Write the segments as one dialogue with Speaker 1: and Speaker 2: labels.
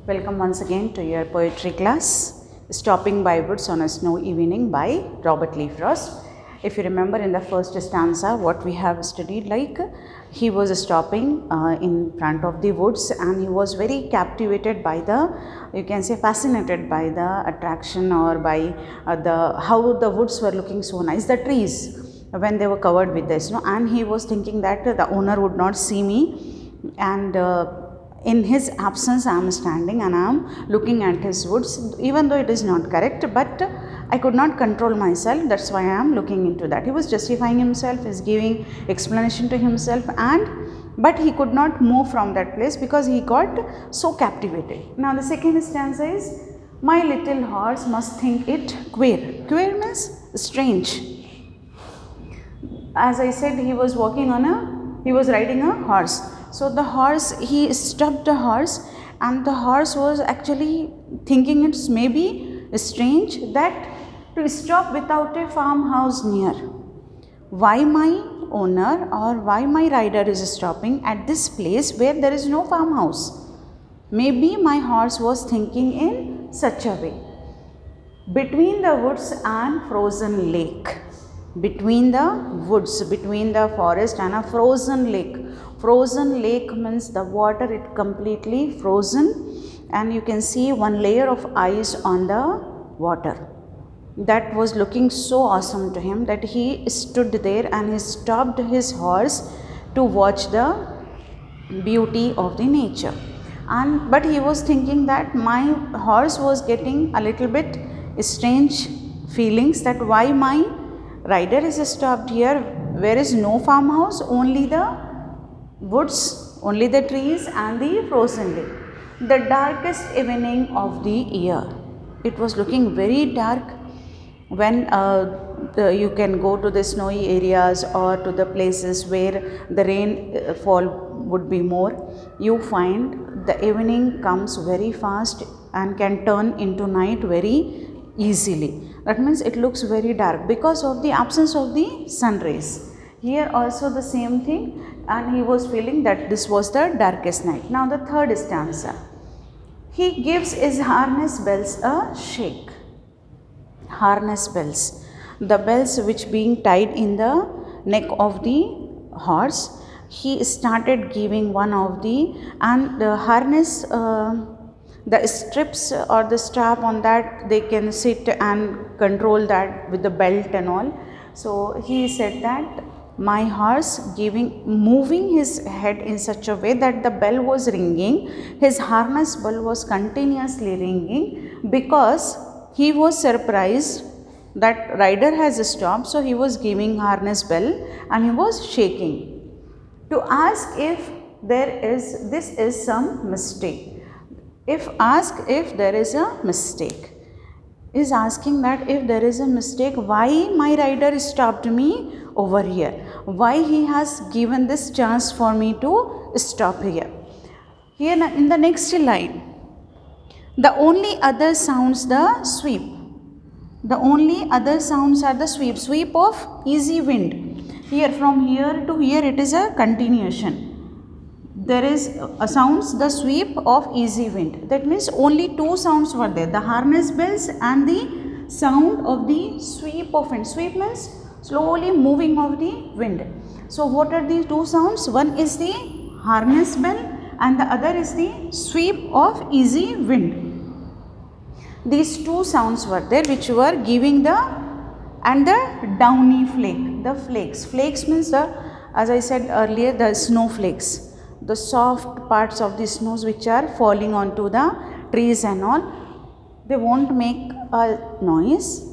Speaker 1: Welcome once again to your poetry class, Stopping by Woods on a Snow Evening by Robert Lee Frost. If you remember in the first stanza what we have studied, like he was stopping in front of the woods and he was very captivated by the, you can say fascinated by the attraction or by how the woods were looking so nice, the trees when they were covered with the snow, and he was thinking that the owner would not see me, and in his absence I am standing and I am looking at his woods, even though it is not correct, but I could not control myself, that's why I am looking into that. He was justifying himself, is giving explanation to himself, but he could not move from that place because he got so captivated. Now the second stanza is, my little horse must think it queer. Queer means strange. As I said, he was riding a horse. So the horse, he stopped the horse, and the horse was actually thinking it's maybe strange that to stop without a farmhouse near. Why my owner or why my rider is stopping at this place where there is no farmhouse? Maybe my horse was thinking in such a way. Between the woods and frozen lake. Between the woods, between the forest and a frozen lake. Frozen lake means the water it completely frozen, and you can see one layer of ice on the water. That was looking so awesome to him that he stood there and he stopped his horse to watch the beauty of the nature. But he was thinking that my horse was getting a little bit strange feelings, that why my rider is stopped here where is no farmhouse, only the woods, only the trees and the frozen lake. The darkest evening of the year. It was looking very dark when you can go to the snowy areas or to the places where the rainfall would be more. You find the evening comes very fast and can turn into night very easily. That means it looks very dark because of the absence of the sun rays. Here also the same thing, and he was feeling that this was the darkest night. Now the third stanza. He gives his harness bells a shake. Harness bells. The bells which being tied in the neck of the horse, he started giving one of the, and the harness, the strips or the strap on that, they can sit and control that with the belt and all. So he said that my horse moving his head in such a way that the bell was ringing, his harness bell was continuously ringing, because he was surprised that rider has stopped, so he was giving harness bell and he was shaking to ask if this is some mistake. Ask if there is a mistake. Is asking that if there is a mistake, why my rider stopped me over here, why he has given this chance for me to stop here. Here in the next line, the only other sounds the sweep. The only other sounds are the sweep of easy wind. Here from here to here it is a continuation. There is a sounds the sweep of easy wind. That means only two sounds were there, the harness bells and the sound of the sweep of wind. Sweep means slowly moving of the wind. So what are these two sounds? One is the harness bell and the other is the sweep of easy wind. These two sounds were there which were giving the downy flake, the flakes. Flakes means as I said earlier, the snowflakes. The soft parts of the snows which are falling onto the trees and all, they won't make a noise,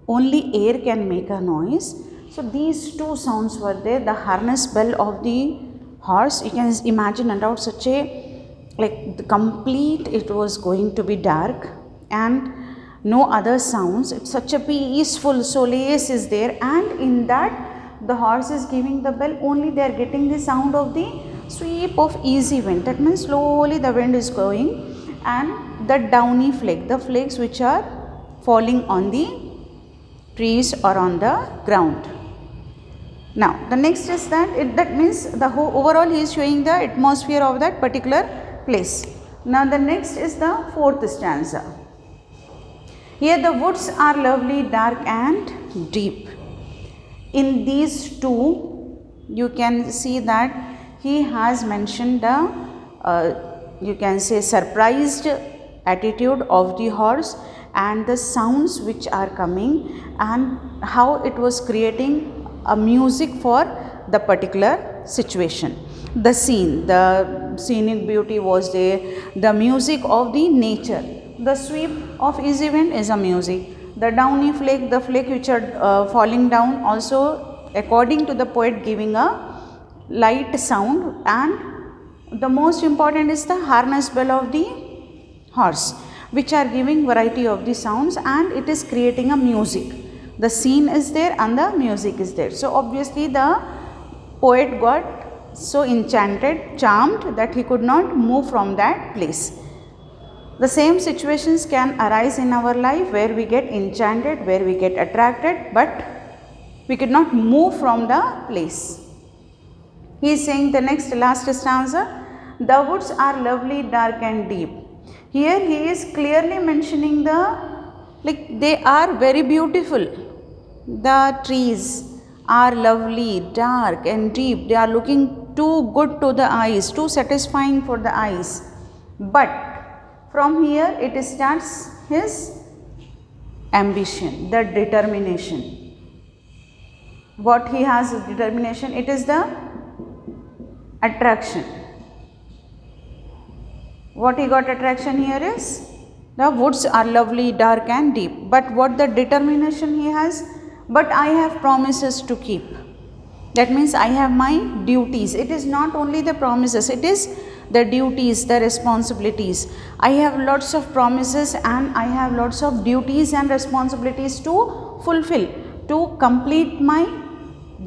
Speaker 1: only air can make a noise. So these two sounds were there, the harness bell of the horse. You can imagine about such a, like the complete, it was going to be dark and no other sounds. It's such a peaceful solace is there, and in that the horse is giving the bell, only they are getting the sound of the sweep of easy wind. That means slowly the wind is going, and the downy flake, the flakes which are falling on the trees or on the ground. Now the next is that means the overall he is showing the atmosphere of that particular place. Now the next is the fourth stanza. Here the woods are lovely, dark and deep. In these two, you can see that he has mentioned the, you can say, surprised attitude of the horse and the sounds which are coming and how it was creating a music for the particular situation. The scene, the scenic beauty was there, the music of the nature. The sweep of easy wind is a music. The downy flake, the flake which are falling down, also according to the poet giving a light sound. And the most important is the harness bell of the horse, which are giving variety of the sounds, and it is creating a music. The scene is there and the music is there. So obviously the poet got so enchanted, charmed, that he could not move from that place. The same situations can arise in our life where we get enchanted, where we get attracted, but we could not move from the place. He is saying the next last stanza, the woods are lovely, dark and deep. Here he is clearly mentioning they are very beautiful. The trees are lovely, dark and deep. They are looking too good to the eyes, too satisfying for the eyes. But from here it starts his ambition, the determination. What he has is determination, it is the attraction. What he got attraction here is the woods are lovely, dark and deep. But what the determination he has? But I have promises to keep. That means I have my duties. It is not only the promises, it is the duties, the responsibilities. I have lots of promises and I have lots of duties and responsibilities to fulfill. To complete my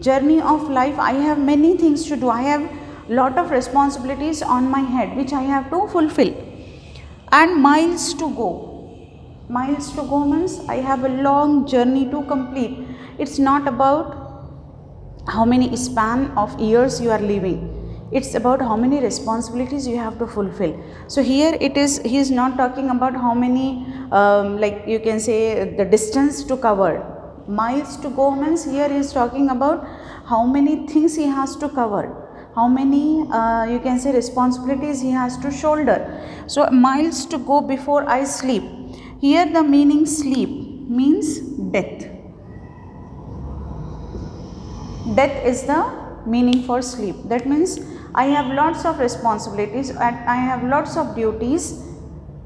Speaker 1: journey of life, I have many things to do. I have lot of responsibilities on my head which I have to fulfill, and miles to go. Miles to go means I have a long journey to complete. It's not about how many span of years you are living. It's about how many responsibilities you have to fulfill. So here it is, he is not talking about how many you can say the distance to cover. Miles to go means here he is talking about how many things he has to cover, how many you can say responsibilities he has to shoulder. So miles to go before I sleep. Here the meaning sleep means death. Death is the meaning for sleep. That means I have lots of responsibilities and I have lots of duties.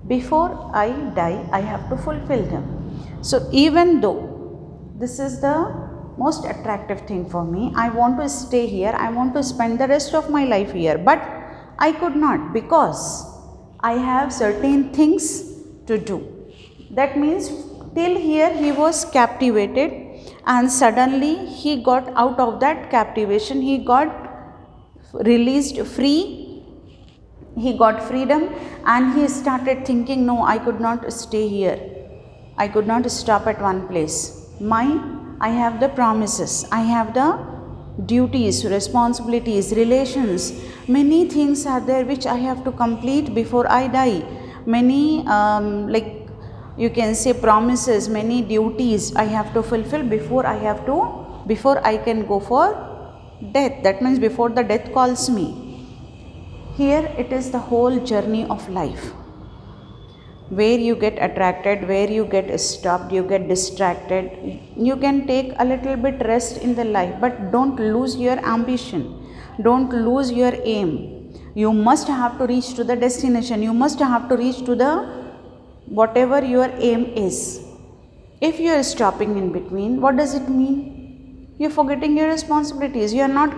Speaker 1: Before I die, I have to fulfill them. So even though this is the most attractive thing for me, I want to stay here, I want to spend the rest of my life here, but I could not because I have certain things to do. That means till here he was captivated, and suddenly he got out of that captivation, he got released free, he got freedom, and he started thinking, no, I could not stay here, I could not stop at one place. I have the promises, I have the duties, responsibilities, relations, many things are there which I have to complete before I die. Many you can say promises, many duties I have to fulfill before I can go for death. That means before the death calls me. Here it is the whole journey of life, where you get attracted, where you get stopped, you get distracted. You can take a little bit rest in the life, but don't lose your ambition, don't lose your aim. You must have to reach to the destination, you must have to reach to the whatever your aim is. If you are stopping in between, what does it mean? You are forgetting your responsibilities, you are not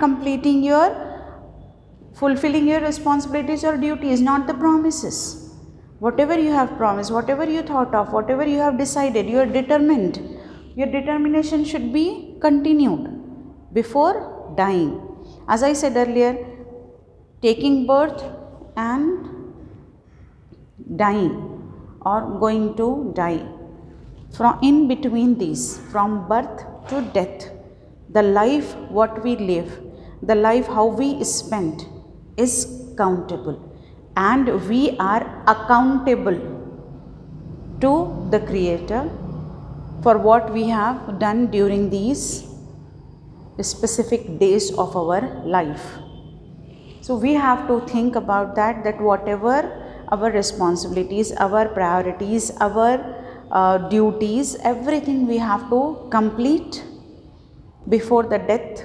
Speaker 1: fulfilling your responsibilities or duties, not the promises. Whatever you have promised, whatever you thought of, whatever you have decided, you are determined. Your determination should be continued before dying. As I said earlier, taking birth and dying or going to die. From in between these, from birth to death, the life what we live, the life how we spend is countable. and we are accountable to the Creator for what we have done during these specific days of our life. So we have to think about that whatever our responsibilities, our priorities, our duties, everything we have to complete before the death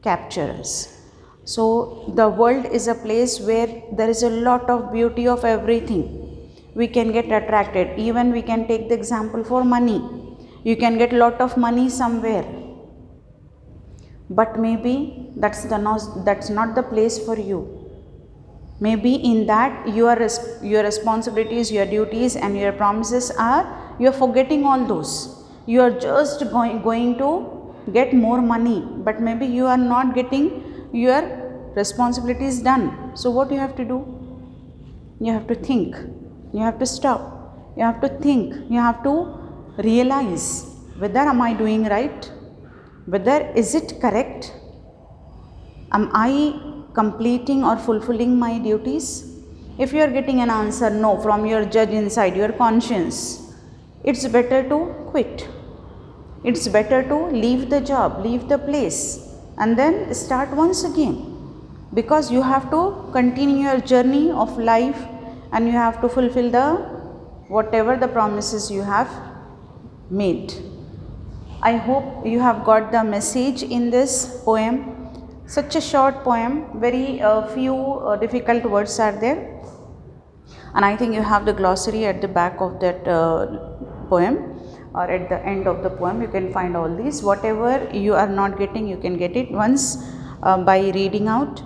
Speaker 1: captures us. So the world is a place where there is a lot of beauty of everything. We can get attracted. Even we can take the example for money. You can get lot of money somewhere, but maybe that's not the place for you. Maybe in that your responsibilities, your duties and your promises you are forgetting all those. You are just going to get more money, but maybe you are not getting your responsibilities done. So what you have to do? You have to think. You have to stop. You have to think. You have to realize whether am I doing right? Whether is it correct? Am I completing or fulfilling my duties? If you are getting an answer no from your judge inside, your conscience, it's better to quit. It's better to leave the job, leave the place and then start once again, because you have to continue your journey of life and you have to fulfill whatever the promises you have made. I hope you have got the message in this poem. Such a short poem, very few difficult words are there, and I think you have the glossary at the back of that poem, or at the end of the poem you can find all these. Whatever you are not getting, you can get it once by reading out.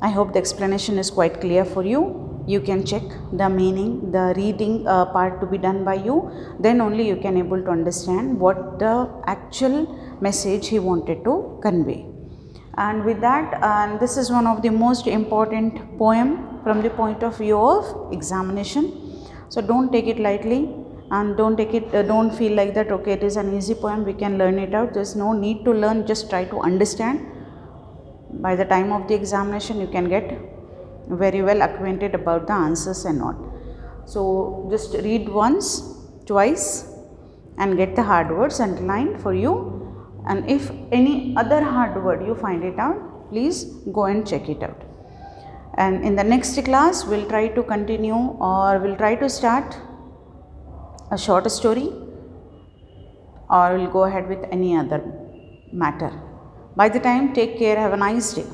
Speaker 1: I hope the explanation is quite clear for you. You can check the meaning, the reading part to be done by you, then only you can able to understand what the actual message he wanted to convey. And with that, this is one of the most important poem from the point of view of examination. So don't take it lightly and don't feel like that okay it is an easy poem, we can learn it out. There's no need to learn, just try to understand. By the time of the examination you can get very well acquainted about the answers and all. So just read once, twice and get the hard words underlined for you. And if any other hard word you find it out, please go and check it out. And in the next class we'll try to continue, or we'll try to start a short story, or we'll go ahead with any other matter. By the time, take care, have a nice day.